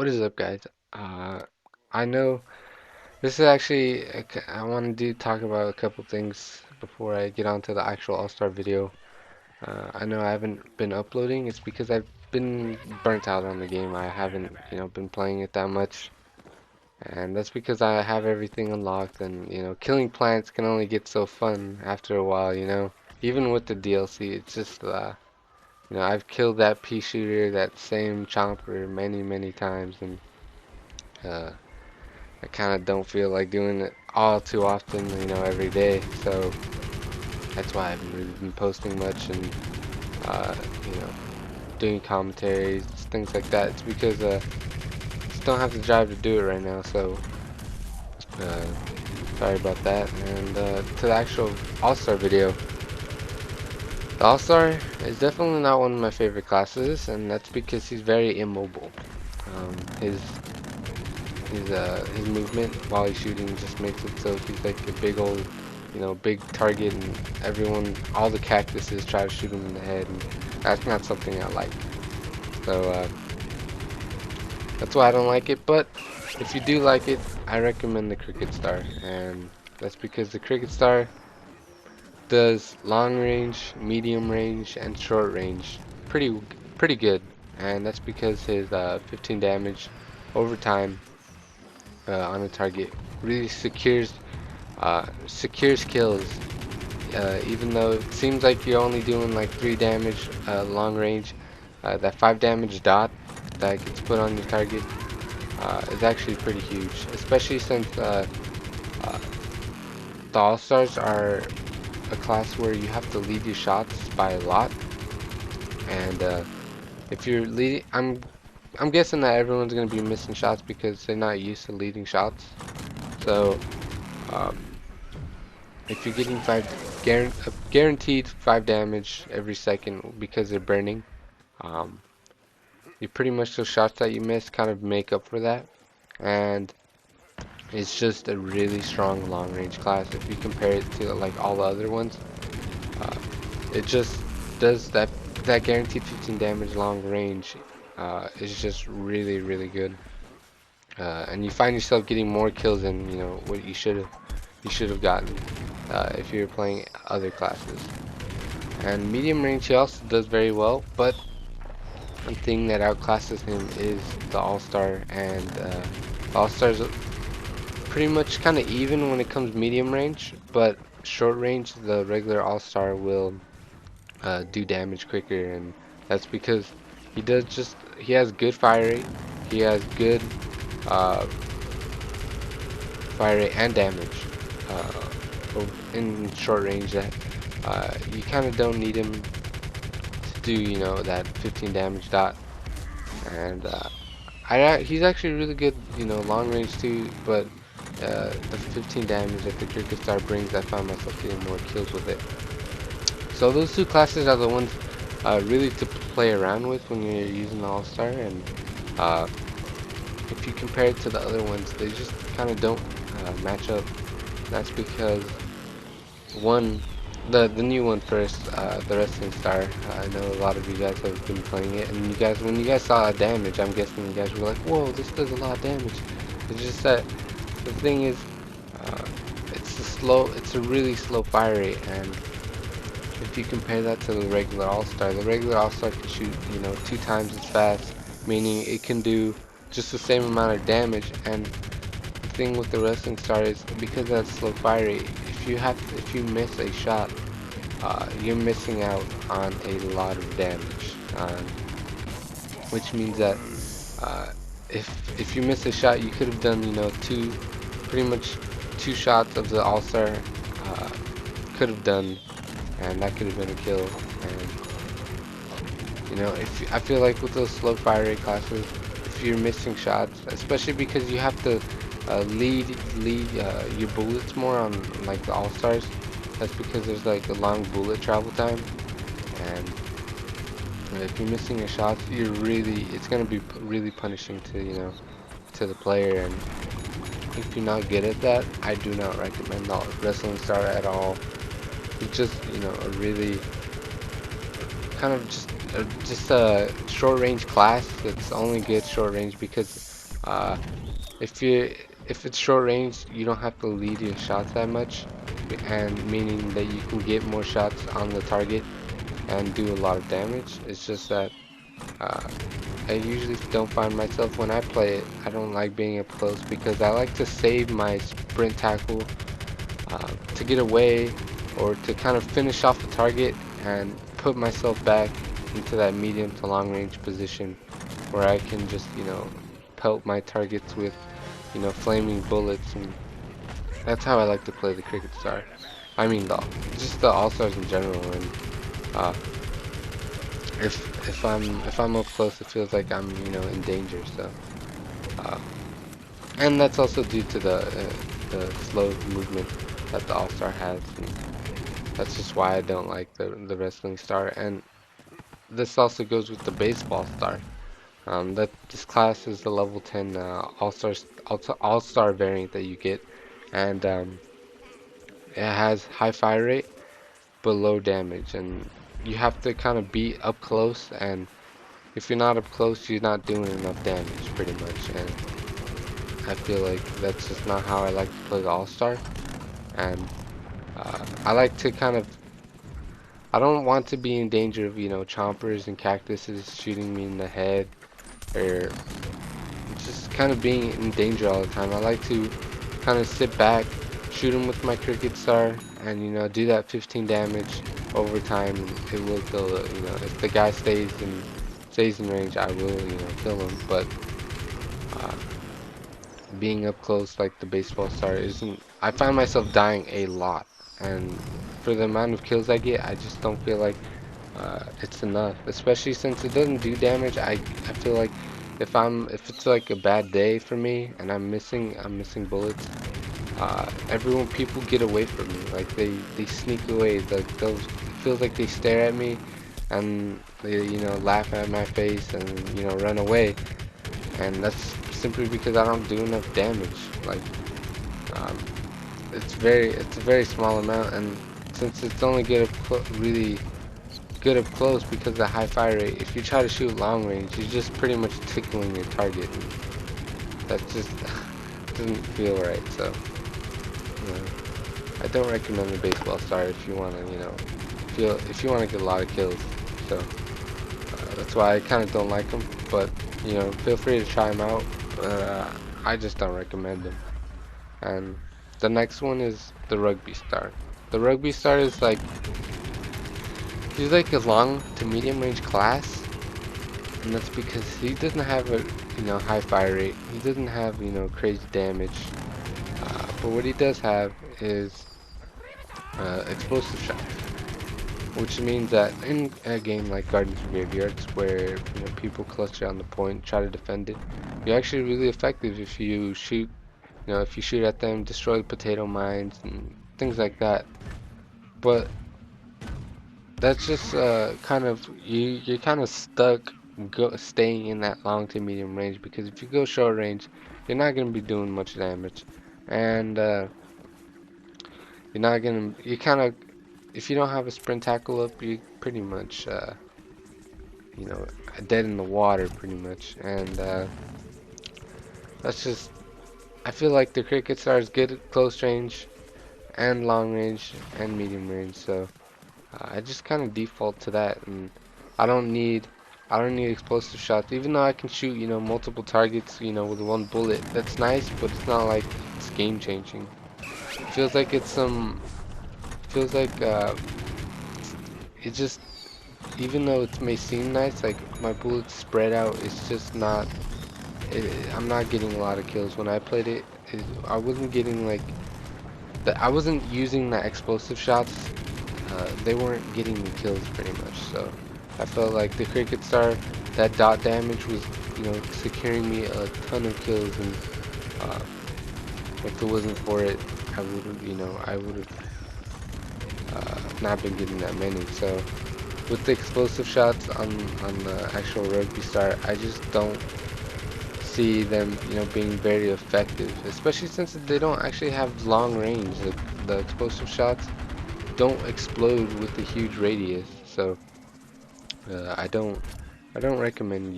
What is up, guys? I know this is actually, I want to talk about a couple things before I get on to the actual All-Star video. I know I haven't been uploading. It's because I've been burnt out on the game. I haven't, been playing it that much. And that's because I have everything unlocked and, killing plants can only get so fun after a while. Even with the DLC, it's just, I've killed that pea shooter, that same chomper many, many times, and uh, I kind of don't feel like doing it all too often, every day. So that's why I haven't really been posting much and, uh, you know, doing commentaries, things like that. It's because just don't have the drive to do it right now. So uh, sorry about that. And to the actual All-Star video, the All-Star is definitely not one of my favorite classes, and that's because he's very immobile. His movement while he's shooting just makes it so he's like a big old, big target, and all the cactuses try to shoot him in the head, and that's not something I like. So that's why I don't like it. But if you do like it, I recommend the Cricket Star, and that's because the Cricket Star does long range, medium range, and short range pretty good, and that's because his 15 damage over time on a target really secures kills. Even though it seems like you're only doing like 3 damage long range, that 5 damage dot that gets put on your target is actually pretty huge, especially since uh, the All-Stars are a class where you have to lead your shots by a lot, and if you're leading, I'm guessing that everyone's gonna be missing shots because they're not used to leading shots. So um, if you're getting guaranteed 5 damage every second because they're burning, um, you pretty much those shots that you miss kind of make up for that. And it's just a really strong long range class if you compare it to like all the other ones. Uh, it just does that guaranteed 15 damage long range is just really good. And you find yourself getting more kills than what you should have gotten if you were playing other classes. And medium range he also does very well, but one thing that outclasses him is the All-Star, and the All-Star's pretty much kind of even when it comes medium range, but short range the regular All-Star will do damage quicker, and that's because he has good fire rate, he has good uh, fire rate and damage in short range that you kind of don't need him to do, that 15 damage dot. And he's actually really good, long range too, but the 15 damage that the Cricket Star brings, I found myself getting more kills with it. So those two classes are the ones really to play around with when you're using the All-Star, and uh, if you compare it to the other ones, they just kind of don't match up. That's because one, the new one first, the Wrestling Star. I know a lot of you guys have been playing it, and when you guys saw damage, I'm guessing you guys were like, "Whoa, this does a lot of damage." It's just that the thing is, uh, it's a really slow fire rate, and if you compare that to the regular All-Star can shoot, 2 times as fast, meaning it can do just the same amount of damage. And the thing with the Wrestling Star is because of that slow fire rate, if you miss a shot, you're missing out on a lot of damage. Which means that uh, if you miss a shot, you could have done, pretty much 2 shots of the All-Star could have done, and that could have been a kill. And if I feel like with those slow fire rate classes, if you're missing shots, especially because you have to lead your bullets more on like the All Stars, that's because there's like a long bullet travel time, and if you're missing your shots, it's gonna be really punishing to to the player. And if you're not good at that, I do not recommend the Wrestling Star at all. It's just a really kind of just a short range class that's only good short range because Uh, if you if it's short range, you don't have to lead your shots that much, and meaning that you can get more shots on the target and do a lot of damage. It's just that uh, I usually don't find myself when I play it. I don't like being up close because I like to save my sprint tackle to get away or to kind of finish off the target and put myself back into that medium to long range position where I can just, pelt my targets with, flaming bullets, and that's how I like to play the Cricket Star. I mean, just the All Stars in general. And uh, if I'm up close, it feels like I'm, in danger. So, uh, and that's also due to the slow movement that the All Star has. And that's just why I don't like the Wrestling Star. And this also goes with the Baseball Star. That this class is the level 10 All-Star variant that you get, and it has high fire rate but low damage, and you have to kind of be up close. And if you're not up close, you're not doing enough damage, pretty much. And I feel like that's just not how I like to play the All-Star. And I like to kind of I don't want to be in danger of, chompers and cactuses shooting me in the head, or just kind of being in danger all the time. I like to kind of sit back, shoot him with my Cricket Star, and, do that 15 damage over time, and it will kill the, if the guy stays in range, I will, kill him. But uh, being up close like the Baseball Star isn't, I find myself dying a lot, and for the amount of kills I get, I just don't feel like it's enough, especially since it doesn't do damage. I feel like if it's like a bad day for me and I'm missing bullets, people get away from me. Like they sneak away. Like those, it feels like they stare at me and they laugh at my face and run away. And that's simply because I don't do enough damage. Like um, it's a very small amount, and since it's only really good up close because of the high fire rate. If you try to shoot long range, you're just pretty much tickling your target. And that just doesn't feel right. So, I don't recommend the Baseball Star if you want to, if you want to get a lot of kills. So that's why I kind of don't like them. But feel free to try them out. I just don't recommend them. And the next one is the Rugby Star. The Rugby Star is like he's like a long to medium range class, and that's because he doesn't have a high fire rate. He doesn't have crazy damage. But what he does have is explosive shots, which means that in a game like Gardens of Graveyards, where people cluster on the point, try to defend it, you're actually really effective if you shoot. If you shoot at them, destroy the potato mines and things like that. But that's just kind of you're kind of stuck staying in that long to medium range, because if you go short range, you're not going to be doing much damage, and you're not going to you kind of if you don't have a sprint tackle up, you pretty much you know dead in the water pretty much. And that's just I feel like the Cricket Star is good at close range and long range and medium range, so I just kind of default to that, and I don't need I don't need explosive shots, even though I can shoot, multiple targets, with one bullet. That's nice, but it's not like it's game changing. It feels like feels like it just, even though it may seem nice, like my bullets spread out, it's just not. I'm not getting a lot of kills when I played it. I wasn't getting like I wasn't using the explosive shots. They weren't getting me kills pretty much, so I felt like the Cricket Star, that dot damage was, securing me a ton of kills, and uh, if it wasn't for it, I would have not been getting that many. So with the explosive shots on the actual Rugby Star, I just don't see them, being very effective, especially since they don't actually have long range. The explosive shots don't explode with a huge radius, so I don't I don't recommend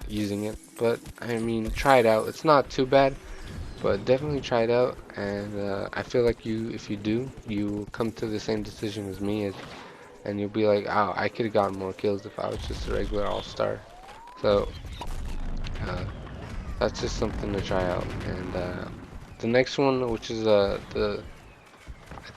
using it, but I mean, try it out. It's not too bad, but definitely try it out. And I feel like if you do, you come to the same decision as me, and you'll be like, oh, I could have gotten more kills if I was just a regular all-star. So uh, that's just something to try out. And the next one, which is I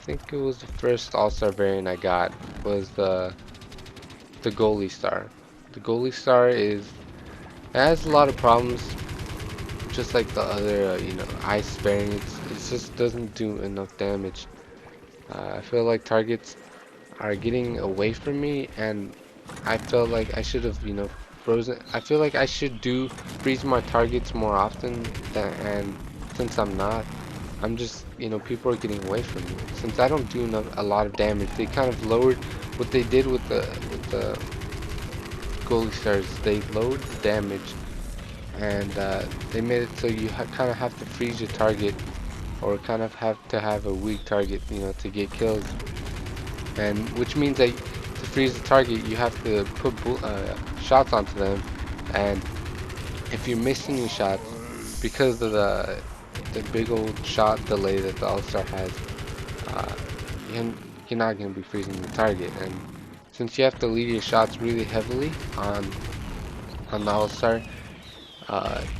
think it was the first all-star variant I got, was the goalie star. The goalie star it has a lot of problems, just like the other, ice variants. It just doesn't do enough damage. I feel like targets are getting away from me, and I felt like I should have, frozen. I feel like I should do freeze my targets more often, and since I'm not, I'm just, people are getting away from me. Since I don't do a lot of damage, they kind of lowered what they did with the goalie stars. They lowered the damage, and they made it so you kind of have to freeze your target, or kind of have to have a weak target, to get kills. And which means that to freeze the target, you have to put shots onto them, and if you're missing your shots because of the big old shot delay that the All-Star has, uh, you're, you're not going to be freezing the target. And since you have to lead your shots really heavily on the All-Star,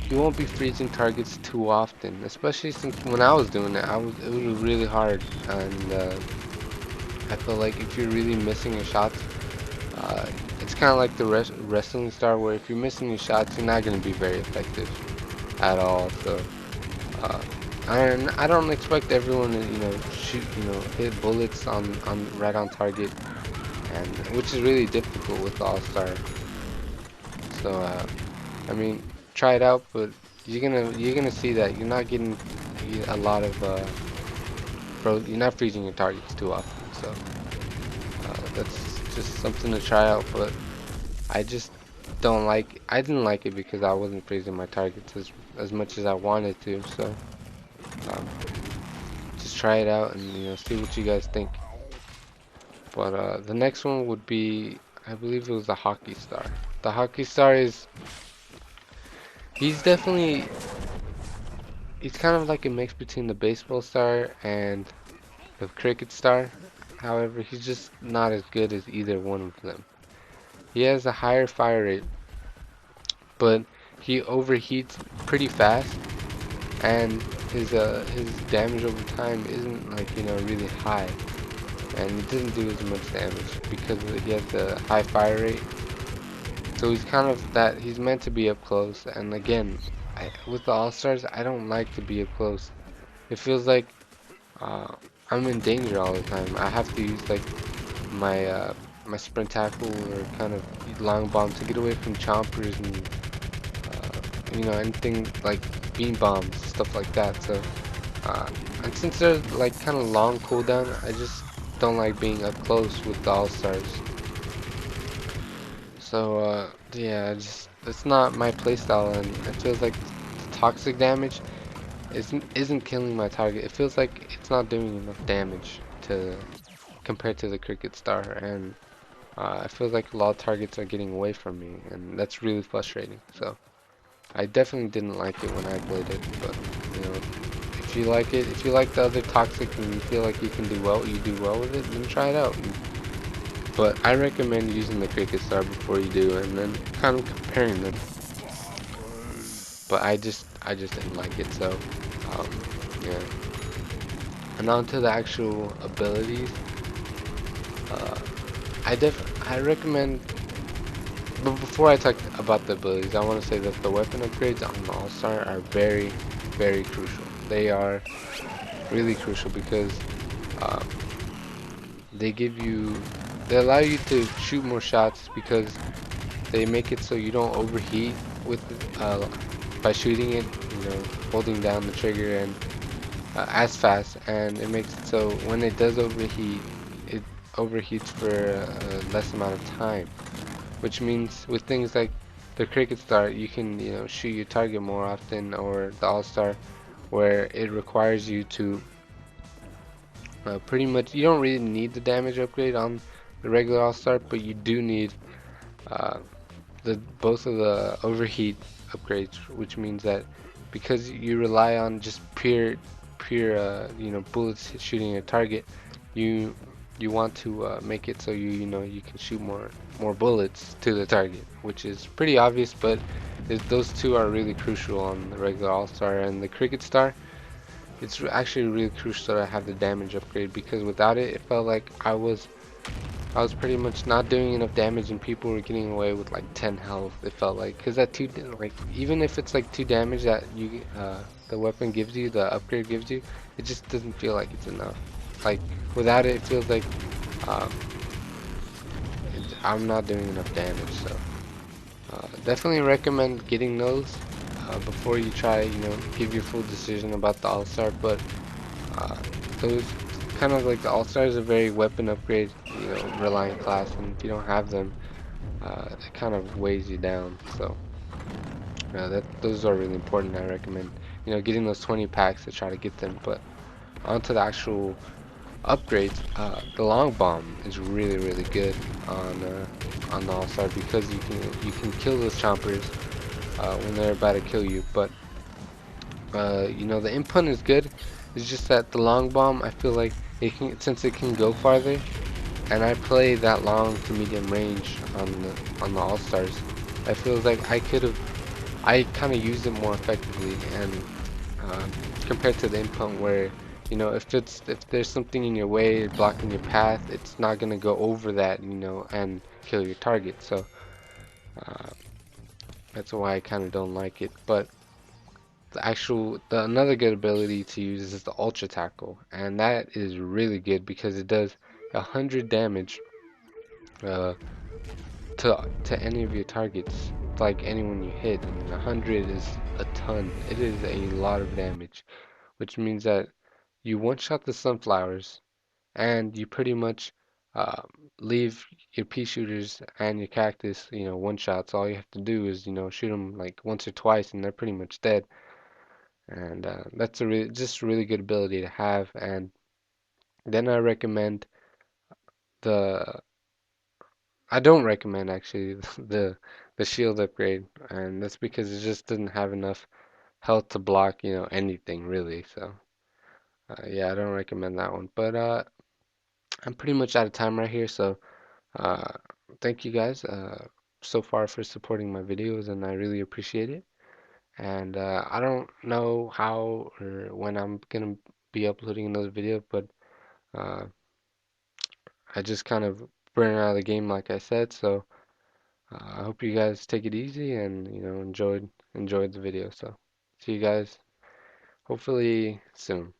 you won't be freezing targets too often, especially since when I was doing it, it was really hard, and I feel like if you're really missing your shots, uh, it's kind of like the wrestling star, where if you're missing your shots, you're not going to be very effective at all. So, uh, and I don't expect everyone to, shoot, hit bullets on right on target, and which is really difficult with the All-Star. So, I mean, try it out, but you're gonna see that you're not getting a lot of you're not freezing your targets too often. So that's just something to try out. But I didn't like it because I wasn't freezing my targets as much as I wanted to. So um, just try it out and see what you guys think. But the next one would be, I believe it was the hockey star. The hockey star he's definitely he's kind of like a mix between the baseball star and the cricket star. However, he's just not as good as either one of them. He has a higher fire rate, but he overheats pretty fast, and his damage over time isn't like really high, and he doesn't do as much damage because he has the high fire rate. So he's kind of that he's meant to be up close, and again, with the All Stars, I don't like to be up close. It feels like uh, I'm in danger all the time. I have to use like my sprint tackle or kind of long bomb to get away from chompers and anything like beam bombs, stuff like that. So and since they're like kind of long cooldown, I just don't like being up close with the All Stars. So yeah, it's not my playstyle, and it feels like the toxic damage isn't killing my target. It feels like it's not doing enough damage to compared to the cricket star, and I feel like a lot of targets are getting away from me, and that's really frustrating. So I definitely didn't like it when I played it, but if you like it, if you like the other toxic and you feel like you do well with it, then try it out. But I recommend using the cricket star before you do, and then kind of comparing them. But I just didn't like it, so um, yeah. And on to the actual abilities. Uh, I recommend. But before I talk about the abilities, I want to say that the weapon upgrades on the All-Star are very, very crucial. They are really crucial because uh, they give you, they allow you to shoot more shots because they make it so you don't overheat with by shooting it, holding down the trigger and as fast, and it makes it so when it does overheat, it overheats for a less amount of time. Which means with things like the cricket star, you can shoot your target more often, or the all star, where it requires you to pretty much, you don't really need the damage upgrade on the regular all star, but you do need uh, the both of the overheat upgrades, which means that because you rely on just pure bullets shooting a target, you you want to make it so you can shoot more bullets to the target, which is pretty obvious, but those two are really crucial on the regular All-Star and the Cricket Star. It's actually really crucial to have the damage upgrade because without it, it felt like I was pretty much not doing enough damage and people were getting away with like 10 health. It felt like because that like even if it's like 2 damage that the weapon gives you, the upgrade gives you, it just doesn't feel like it's enough. Like without it, it feels like um, I'm not doing enough damage. So definitely recommend getting those before you try, give your full decision about the All-Star. But uh, those kind of like the All-Star is a very weapon upgrade, reliant class, and if you don't have them, it kind of weighs you down. So that those are really important. I recommend, getting those 20 packs to try to get them. But onto the actual upgrades, the long bomb is really really good on the All-Star because you can kill those chompers when they're about to kill you. But the input is good. It's just that the long bomb, I feel like since it can go farther, and I play that long to medium range on the All Stars. I feel like I kind of used it more effectively, and uh, compared to the input where if there's something in your way blocking your path, it's not gonna go over that and kill your target. So uh, that's why I kind of don't like it. But the another good ability to use is the Ultra Tackle, and that is really good because it does 100 damage uh, to any of your targets, like anyone you hit, and 100 is a ton. It is a lot of damage, which means that you one-shot the sunflowers, and you pretty much uh, leave your pea shooters and your cactus, one shots. All you have to do is, shoot them like once or twice, and they're pretty much dead. And that's just a really good ability to have. And then the I don't recommend actually the shield upgrade, and that's because it just doesn't have enough health to block, anything really. So yeah, I don't recommend that one. But I'm pretty much out of time right here, so uh, thank you guys so far for supporting my videos, and I really appreciate it. And I don't know how or when I'm gonna be uploading another video, but uh, I just kind of ran out of the game, like I said. So I hope you guys take it easy and enjoyed the video. So see you guys hopefully soon.